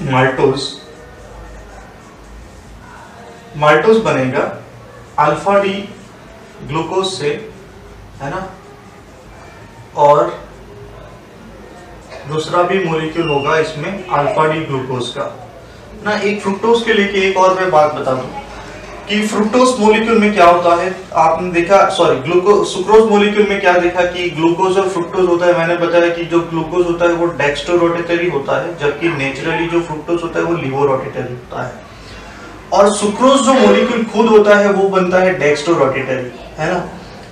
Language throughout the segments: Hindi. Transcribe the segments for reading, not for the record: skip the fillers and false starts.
माल्टोज, माल्टोज बनेगा अल्फा डी ग्लूकोज से, है ना, और दूसरा भी मॉलिक्यूल होगा इसमें अल्फा डी ग्लूकोज का ना। एक फ्रुक्टोज के लेके एक और मैं बात बता दूं कि फ्रुक्टोज मॉलिक्यूल में क्या होता है, आपने देखा, सॉरी ग्लूकोज सुक्रोज मॉलिक्यूल में क्या देखा कि ग्लूकोज और फ्रुक्टोज होता है। मैंने बताया कि जो ग्लूकोज होता है वो डेक्स्ट्रो रोटेटरी होता है, जबकि नेचुरली जो फ्रुक्टोज होता है वो लिवो रोटेटरी होता है। और सुक्रोज जो मॉलिक्यूल खुद होता है वो बनता है डेक्स्ट्रो रोटेटरी, है ना,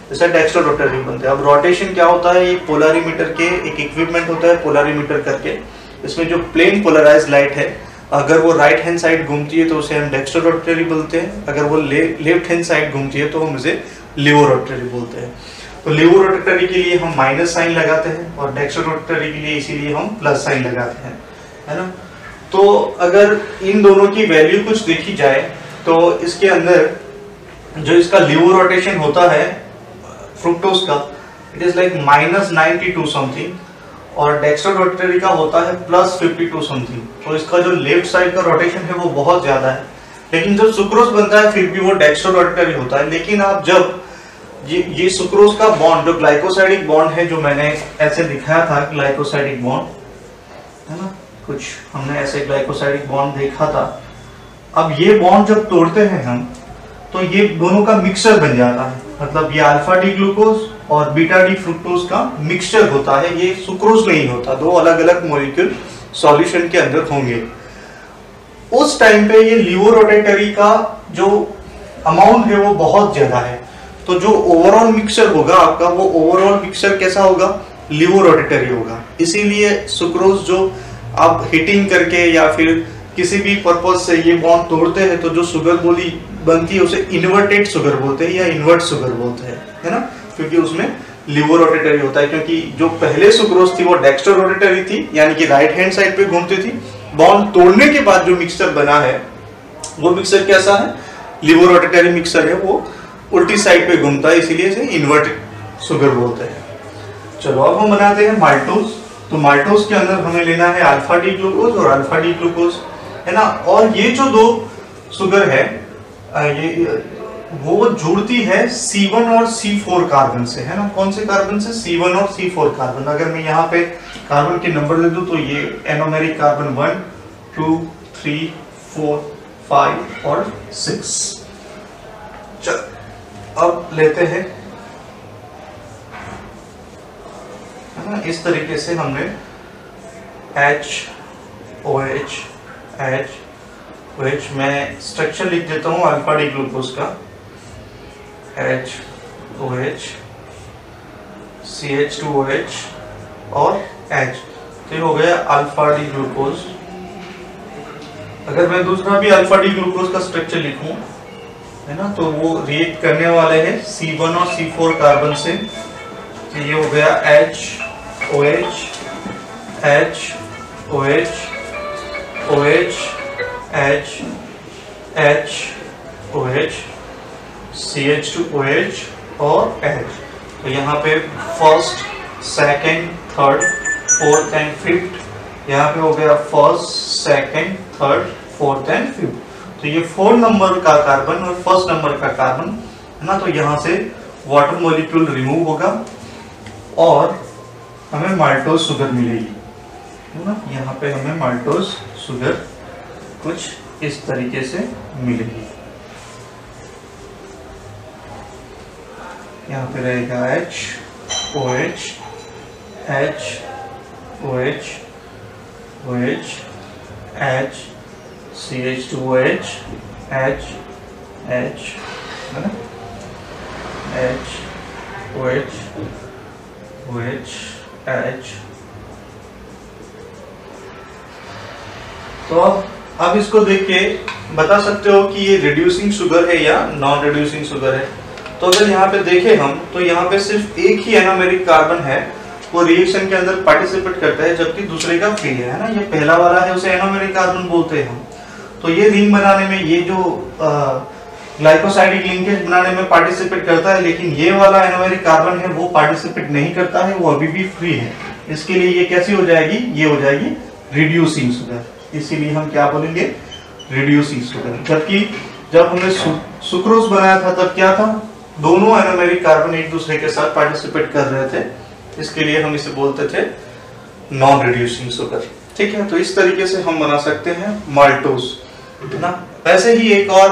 जैसे डेक्स्ट्रो रोटेटरी बनते हैं। अब रोटेशन क्या होता है, ये पोलरीमीटर के एक इक्विपमेंट होता है पोलरीमीटर करके, इसमें जो प्लेन पोलराइज्ड लाइट है अगर वो राइट हैंड साइड घूमती है तो उसे हम डेक्स्ट्रो रोटेटरी बोलते हैं, अगर वो लेफ्ट हैंड साइड घूमती है तो हम उसे लिवो रोटेटरी बोलते हैं। तो लिवो रोटेटरी के लिए हम माइनस साइन लगाते हैं और डेक्स्ट्रो रोटेटरी के लिए इसीलिए हम प्लस साइन लगाते हैं, है ना। तो अगर इन दोनों की वैल्यू कुछ देखी जाए तो इसके अंदर जो इसका लिवो रोटेशन होता है फ्रुक्टोज का, इट इज लाइक -92 समथिंग, और डेक्स्ट्रो रोटेटरी का होता है +52 समथिंग। तो इसका जो लेफ्ट साइड का रोटेशन है वो बहुत ज्यादा है। लेकिन जब सुक्रोज बनता है फिर भी वो डेक्स्ट्रो रोटेटरी होता है। लेकिन आप जब ये सुक्रोज का बॉन्ड जो ग्लाइकोसाइडिक बॉन्ड है, जो मैंने ऐसे दिखाया था ग्लाइकोसाइडिक बॉन्ड, है ना, कुछ हमने ऐसे ग्लाइकोसाइडिक बॉन्ड देखा था। अब ये बॉन्ड जब तोड़ते हैं हम तो ये दोनों का मिक्सचर बन जाता है, मतलब ये अल्फा डी ग्लूकोज और बीटा डी फ्रुक्टोज का मिक्सचर होता है, ये सुक्रोज नहीं होता। दो अलग अलग मॉलिक्यूल सॉल्यूशन के अंदर होंगे। उस टाइम पे ये लिवो रोटेटरी का जो अमाउंट है वो बहुत ज्यादा है, तो जो ओवरऑल मिक्सचर होगा आपका वो ओवरऑल मिक्सचर कैसा होगा, लिवो रोटेटरी होगा। इसीलिए सुक्रोज जो आप हीटिंग करके या फिर किसी भी पर्पज से ये बॉन्ड तोड़ते हैं तो जो शुगर बोली बनती है उसे इन्वर्टेड शुगर बोलते हैं या इन्वर्ट शुगर बोलते हैं, है ना, क्योंकि उसमें लिवो रोटेटरी होता है। क्योंकि जो पहले सुक्रोज थी वो डेक्स्ट्रो रोटेटरी थी, यानी कि राइट हैंड साइड पे घूमती थी। बॉन्ड तोड़ने के बाद जो मिक्सचर बना है वो मिक्सचर कैसा है, लिवो रोटेटरी मिक्सचर है, वो उल्टी साइड पे घूमता है, इसीलिए इसे इन्वर्टेड शुगर बोलते हैं। चलो अब हम बनाते हैं माल्टोज। तो माल्टोज के अंदर हमें लेना है अल्फा डी ग्लूकोज और अल्फा डी ग्लूकोज, है ना। और ये जो दो शुगर है ये वो जुड़ती है C1 और C4 कार्बन से, है ना। कौन से कार्बन से, C1 और C4 कार्बन। अगर मैं यहाँ पे कार्बन के नंबर दे दूं तो ये एनोमेरिक कार्बन 1 2 3 4 5 और 6। चल अब लेते हैं, है ना, इस तरीके से हमने HOH मैं स्ट्रक्चर लिख देता हूँ अल्फा डी ग्लूकोज का, HOH CH2OH और H, तो हो गया अल्फा डी ग्लूकोज। अगर मैं दूसरा भी अल्फा डी ग्लूकोज का स्ट्रक्चर लिखूं, है ना, तो वो रिएक्ट करने वाले हैं C1 और C4 कार्बन से, तो ये हो गया HOH HOH OH H OH CH2OH और H। तो यहाँ पे first second third fourth and fifth, यहाँ पे हो गया first second third fourth and fifth. तो ये 4 नंबर का कार्बन और फर्स्ट नंबर का कार्बन, है ना। तो यहाँ से वाटर मॉलिक्यूल रिमूव होगा और हमें माल्टोज शुगर मिलेगी, है ना। यहाँ पे हमें माल्टोज शुगर कुछ इस तरीके से मिलेगी। यहाँ पे रहेगा HOH HOH OH H CH2OH H H, है ना, HOH OH H। तो अब इसको देख के बता सकते हो कि ये रिड्यूसिंग शुगर है या नॉन रिड्यूसिंग शुगर है। तो अगर यहाँ पे देखें हम तो यहाँ पे सिर्फ एक ही एनोमेरिक कार्बन है, वो रिएक्शन के अंदर पार्टिसिपेट करता है, जबकि दूसरे का फ्री है ना। ये पहला वाला है उसे एनोमेरिक कार्बन बोलते हैं हम। तो ये रिंग बनाने में, ये जो ग्लाइकोसाइडिक लिंकेज बनाने में पार्टिसिपेट करता है, लेकिन ये वाला एनोमेरिक कार्बन है वो पार्टिसिपेट नहीं करता है, वो अभी भी फ्री है। इसके लिए ये कैसी हो जाएगी, ये हो जाएगी रिड्यूसिंग शुगर, इसीलिए हम क्या बोलेंगे, रिड्यूसिंग शुगर। जबकि जब हमने सुक्रोज बनाया था तब क्या था, दोनों एरोमेरिक कार्बन एक दूसरे के साथ पार्टिसिपेट कर रहे थे, इसके लिए हम इसे बोलते थे नॉन रिड्यूसिंग शुगर। ठीक है, तो इस तरीके से हम बना सकते हैं माल्टोज, है ना। वैसे ही एक और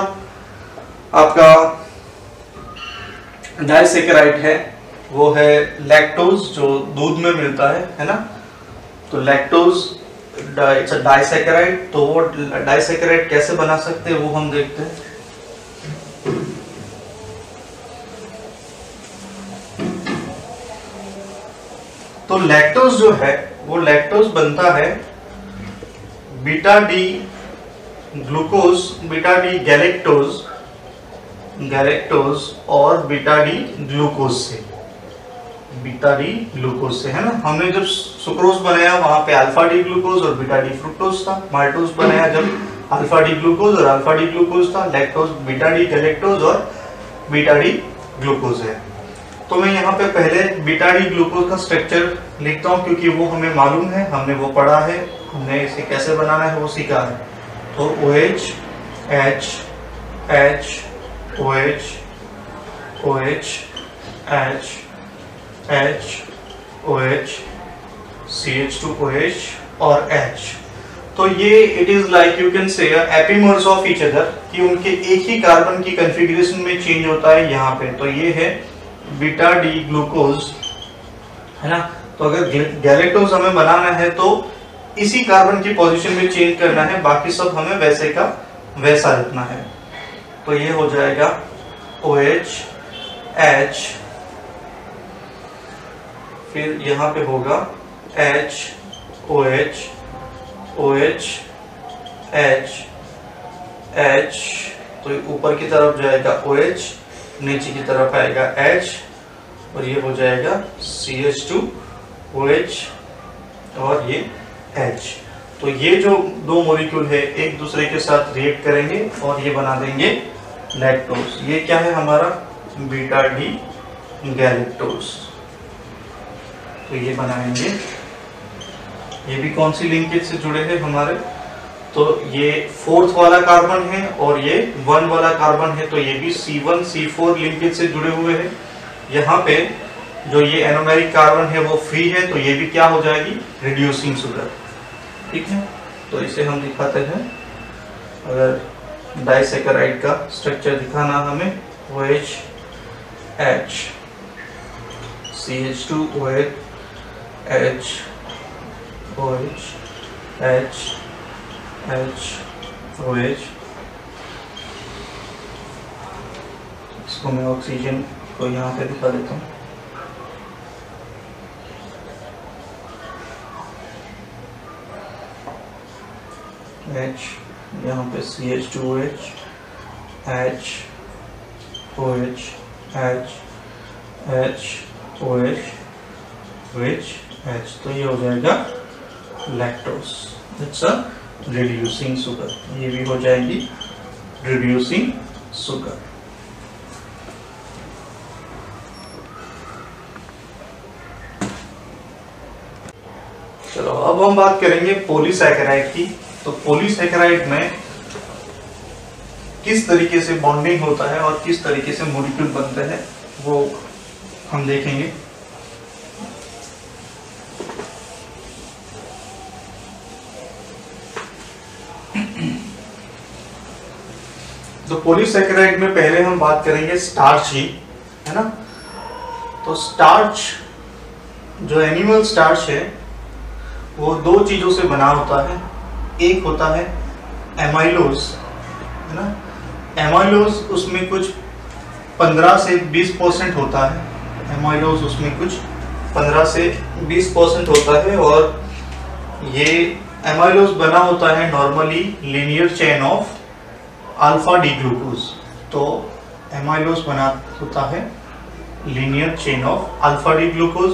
आपका डाइसैकेराइड है, वो है लैक्टोज, जो दूध में मिलता है ना। तो लैक्टोज इट्स अ डाइसैकेराइड। तो वो डाइसैकेराइड कैसे बना सकते हैं वो हम देखते हैं। तो लैक्टोज जो है वो लैक्टोज बनता है beta D glucose, beta D galactose और बीटा डी ग्लूकोज से, बीटा डी ग्लूकोज से, है ना। हमने जब सुक्रोज बनाया वहां पे अल्फा डी ग्लूकोज और बीटा डी फ्रुक्टोज था। माल्टोज बनाया जब अल्फा डी ग्लूकोज और अल्फा डी ग्लूकोज था। लैक्टोज बीटा डी गैलेक्टोज और बीटा डी ग्लूकोज है। तो मैं यहाँ पे पहले बीटा डी ग्लूकोज का स्ट्रक्चर लिखता हूँ, क्योंकि वो हमें मालूम है, हमने वो पढ़ा है, हमने इसे कैसे बनाना है वो सीखा है। तो OH H H OH OH H H OH CH2OH और H। तो ये it is like you can say epimers of each other, कि उनके एक ही कार्बन की कॉन्फ़िगरेशन में चेंज होता है यहाँ पे। तो ये है बीटा डी ग्लूकोज, है ना। तो अगर गैलेक्टोज हमें बनाना है तो इसी कार्बन की पोजीशन में चेंज करना है, बाकी सब हमें वैसे का वैसा रखना है। तो ये हो जाएगा OH H, फिर यहाँ पे होगा H OH OH H H, तो ऊपर की तरफ जाएगा OH, नीचे की तरफ आएगा H, और ये हो जाएगा CH2OH और ये H। तो ये जो दो मॉलिक्यूल है एक दूसरे के साथ रिएक्ट करेंगे और ये बना देंगे लैक्टोज। ये क्या है हमारा, बीटा डी गैलेक्टोज। तो ये बनाएंगे, ये भी कौन सी लिंकेज से जुड़े हैं हमारे, तो ये 4th वाला कार्बन है और ये 1 वाला कार्बन है, तो ये भी C1 C4 लिंकेज से जुड़े हुए हैं। यहाँ पे जो ये एरोमेरिक कार्बन है वो फ्री है, तो ये भी क्या हो जाएगी, रिड्यूसिंग शुगर। ठीक है, तो इसे हम दिखाते हैं। अगर डाइसैकेराइड का स्ट्रक्चर दिखाना हमें, OH H CH2OH H OH H H OH, इसको मैं ऑक्सीजन को यहाँ पे दिखा देता हूँ। H, यहाँ पे CH2OH H OH H H OH OH H, तो ये हो जाएगा lactose. It's a reducing sugar, ये भी हो जाएगी रिड्यूसिंग शुगर। चलो अब हम बात करेंगे पॉलीसैकेराइड की। तो पॉलीसैकेराइड में किस तरीके से बॉन्डिंग होता है और किस तरीके से मॉलिक्यूल बनते हैं वो हम देखेंगे। तो पॉलीसैकेराइड में पहले हम बात करेंगे स्टार्च ही, है ना। तो स्टार्च, जो एनिमल स्टार्च है वो दो चीजों से बना होता है। एक होता है एमाइलोज, है ना। एमाइलोज उसमें कुछ 15 से 20% होता है। एमाइलोज उसमें कुछ 15 से 20% होता है, और ये एमाइलोज बना होता है normally linear chain of alpha D glucose. तो एमाइलोज बना होता है linear chain of alpha D glucose,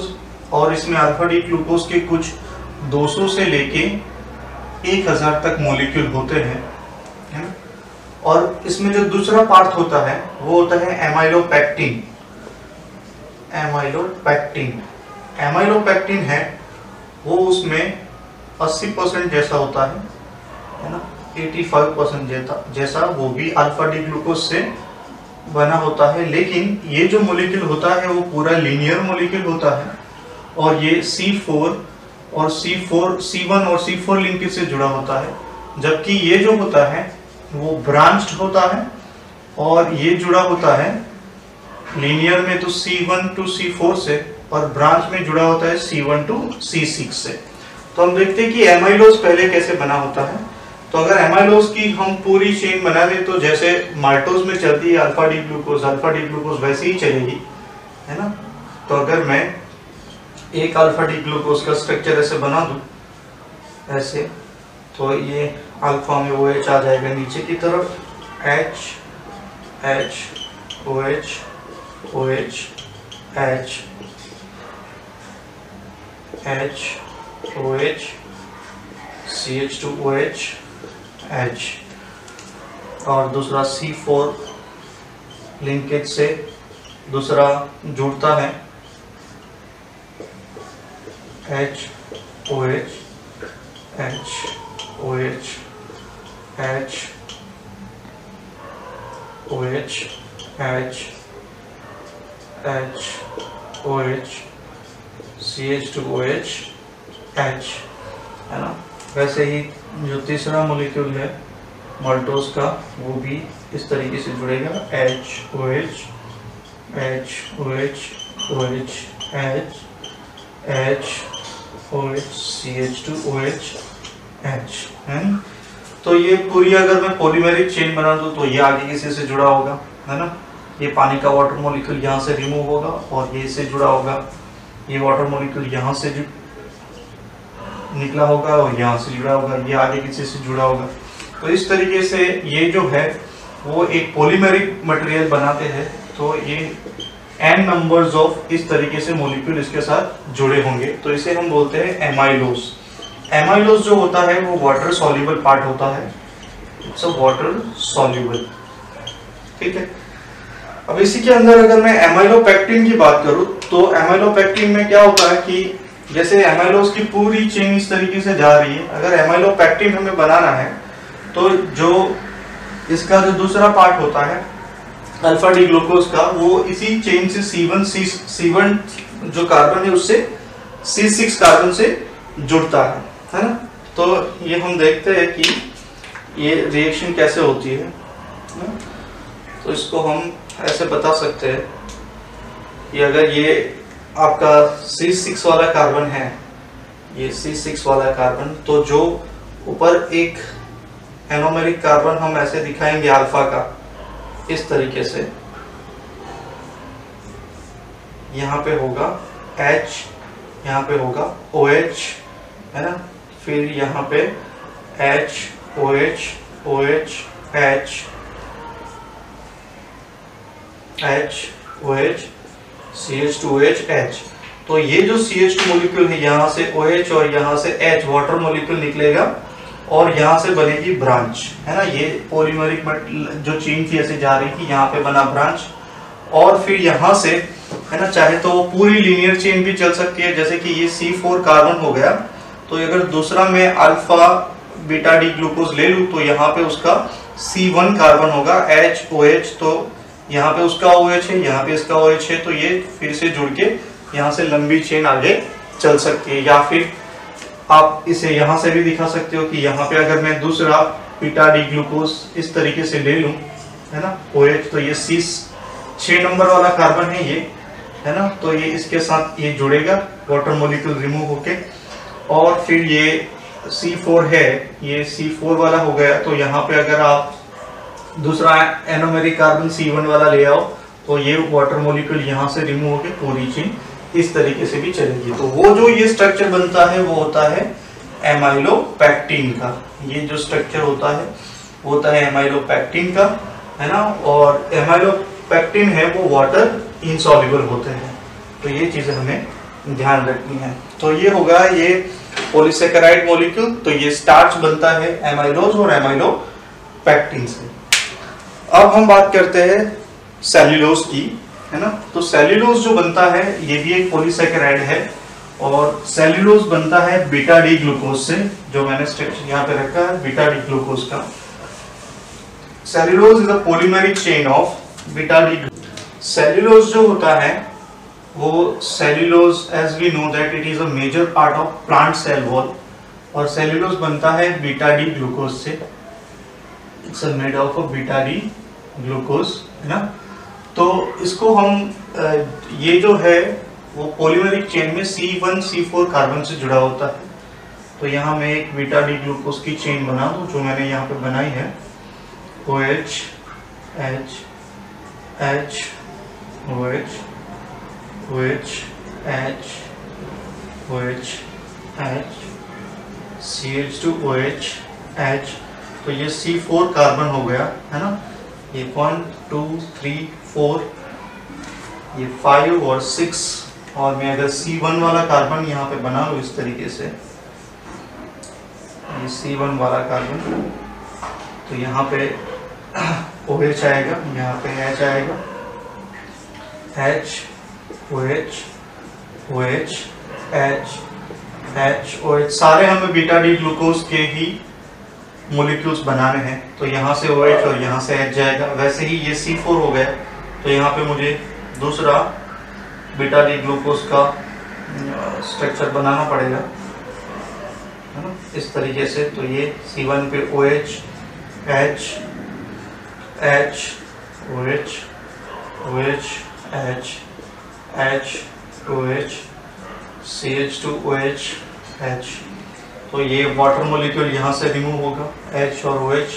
और इसमें अल्फा डी ग्लूकोज के कुछ 200 से लेके 1000 तक मॉलिक्यूल होते हैं, है ना। और इसमें जो दूसरा पार्ट होता है वो होता है एमाइलोपेक्टिन। एमाइलोपेक्टिन है वो उसमें 80% जैसा होता है ना, 85% जैसा वो भी अल्फा डी ग्लूकोज से बना होता है। लेकिन ये जो मॉलिक्यूल होता है वो पूरा लीनियर मॉलिक्यूल होता है और ये C4 और C1 और C4 लिंकेज से जुड़ा होता है, जबकि ये जो होता है वो ब्रांच्ड होता है और ये जुड़ा होता है लीनियर में तो C1 to C4 से और ब्रांच में जुड़ा होता है C1 to C6 से। तो हम देखते हैं कि एमाइलोज पहले कैसे बना होता है। तो अगर एमाइलोज की हम पूरी चेन बना ले तो जैसे माल्टोज में चलती है अल्फा डी ग्लूकोज वैसे ही चलेगी, है ना। तो अगर मैं एक अल्फा डी ग्लूकोज का स्ट्रक्चर ऐसे बना दूं ऐसे, तो ये अल्फा में OH आ जाएगा नीचे की तरफ, H H OH OH H H OH CH2OH H, और दूसरा C4 लिंकेज से दूसरा जुड़ता है H OH H OH H OH H H OH CH2OH H, है ना। वैसे ही जो तीसरा मॉलिक्यूल है माल्टोज का वो भी इस तरीके से जुड़ेगा H OH H OH OH H H OH CH2OH H, है ना। तो ये पूरी अगर मैं पॉलीमेरिक चेन बना दूं तो ये आगे किसी से जुड़ा होगा, है ना। ये पानी का वाटर मॉलिक्यूल यहाँ से रिमूव होगा और ये इससे जुड़ा होगा, ये वाटर मॉलिक्यूल यहाँ से निकला होगा और यहाँ से जुड़ा होगा, ये आगे किसी से जुड़ा होगा। तो इस तरीके से ये जो है वो एक पॉलीमेरिक मटेरियल बनाते हैं। तो ये n नंबर्स ऑफ इस तरीके से मॉलिक्यूल इसके साथ जुड़े होंगे, तो इसे हम बोलते हैं एमाइलोज। एमाइलोज जो होता है वो वाटर सॉल्युबल पार्ट होता है, इट्स अ वाटर सॉल्युबल, ठीक है। अब इसी के अंदर अगर मैं एमाइलोपेक्टिन की बात करूं तो एमाइलोपेक्टिन में क्या होता है कि जैसे एमाइलोज की पूरी चेन इस तरीके से जा रही है, अगर एमाइलोपेक्टिन हमें बनाना है तो जो इसका जो दूसरा पार्ट होता है अल्फा डी ग्लूकोज का, वो इसी चेन से C1 जो कार्बन है उससे C6 कार्बन से जुड़ता है ना। तो ये हम देखते हैं कि ये रिएक्शन कैसे होती है ना? तो इसको हम ऐसे बता सकते हैं कि अगर ये आपका C6 वाला कार्बन है, ये C6 वाला कार्बन, तो जो ऊपर एक एनोमेरिक कार्बन हम ऐसे दिखाएंगे अल्फा का इस तरीके से, यहाँ पे होगा H, यहाँ पे होगा OH, है ना। फिर यहाँ पे H OH OH H H OH CH2OH H। तो ये जो CH2 मॉलिक्यूल है यहाँ से OH और यहाँ से H वाटर मॉलिक्यूल निकलेगा और यहाँ से बनेगी ब्रांच, है ना। ये पॉलीमेरिक जो चेन थी ऐसे जा रही थी, यहाँ पे बना ब्रांच, और फिर यहाँ से, है ना, चाहे तो वो पूरी लीनियर चेन भी चल सकती है, जैसे कि ये C4 कार्बन हो गया, तो अगर दूसरा मैं अल्फा बीटा डी ग्लूकोज ले लूँ तो यहाँ पे उसका C1 कार्बन होगा H OH, तो यहाँ पे उसका OH है, यहाँ पे इसका OH है, तो ये फिर से जुड़ के यहाँ से लंबी चेन आगे चल सकती है। या फिर आप इसे यहाँ से भी दिखा सकते हो कि यहाँ पे अगर मैं दूसरा बीटा डी ग्लूकोज इस तरीके से ले लूँ, है ना, OH, तो ये 6 नंबर वाला कार्बन है ये, है ना। तो ये इसके साथ ये जुड़ेगा वाटर मॉलिक्यूल रिमूव होके, और फिर ये C4 है, ये C4 वाला हो गया। तो यहाँ पे अगर आप दूसरा एनोमेरिक कार्बन C1 वाला ले आओ तो ये वाटर मॉलिक्यूल यहाँ से रिमूव होके पूरी चेन इस तरीके से भी चलेगी। तो वो जो ये स्ट्रक्चर बनता है वो होता है एमाइलोपेक्टिन का। ये जो स्ट्रक्चर होता है वो होता है एमाइलोपेक्टिन का, है ना। और एमाइलोपेक्टिन है वो वाटर इनसॉल्युबल होते हैं, तो ये चीजें हमें ध्यान रखनी है। तो ये होगा ये पॉलीसेकेराइड मॉलिक्यूल। तो ये स्टार्च बनता है एमाइलोज और एमाइलोपेक्टिन से। अब हम बात करते हैं सेल्यूलोज की, है ना। तो सेल्यूलोज जो बनता है ये भी एक पॉलीसेकेराइड है और सेल्यूलोज बनता है बीटा डी ग्लूकोज से, जो मैंने स्ट्रक्चर यहाँ पे रखा है बीटा डी ग्लूकोज का। Cellulose is a polymeric chain of beta D. Cellulose जो होता है वो cellulose as we know that it is a major part of plant cell wall, और सेल्यूलोज बनता है बीटा डी ग्लूकोज से। It's made of a beta D glucose, है ना। तो इसको हम ये जो है वो पॉलीमेरिक चेन में C1C4 कार्बन से जुड़ा होता है। तो यहाँ मैं एक बीटा डी ग्लूकोज की चेन बना दूं, जो मैंने यहाँ पे बनाई है OH H H OH OH H OH H CH2 OH H। तो ये C4 कार्बन हो गया, है ना। ये 1 2 3 4, ये 5 और 6, और मैं अगर C1 वाला कार्बन यहाँ पे बना लूँ इस तरीके से, ये C1 वाला कार्बन, तो यहाँ पे OH आएगा, यहाँ पे H आएगा, H OH OH H H OH, सारे हमें बीटा डी ग्लूकोज के ही मोलिक्यूल्स बनाने हैं। तो यहाँ से OH और यहाँ से H जाएगा। वैसे ही ये C4 हो गया, तो यहाँ पे मुझे दूसरा बीटा डी ग्लूकोज का स्ट्रक्चर बनाना पड़ेगा, है ना, इस तरीके से। तो ये C1 पे OH H H OH OH H H OH CH2 OH H। तो ये वाटर मॉलिक्यूल यहाँ से रिमूव होगा, H और OH।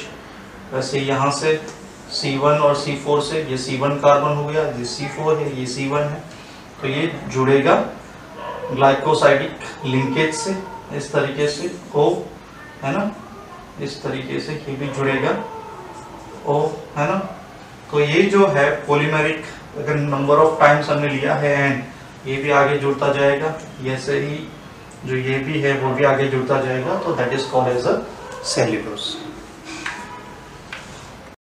वैसे यहाँ से C1 और C4 से ये C1 कार्बन हो गया, ये C4 है, ये C1 है। तो ये जुड़ेगा ग्लाइकोसाइडिक लिंकेज से, इस तरीके से O, है ना, इस तरीके से ये भी जुड़ेगा O, है ना। तो ये जो है पॉलीमेरिक, अगर नंबर ऑफ टाइम्स हमने लिया है एंड, ये भी आगे जुड़ता जाएगा, ऐसे ही जो ये भी है वो भी आगे जुड़ता जाएगा। तो that is called as a cellulose.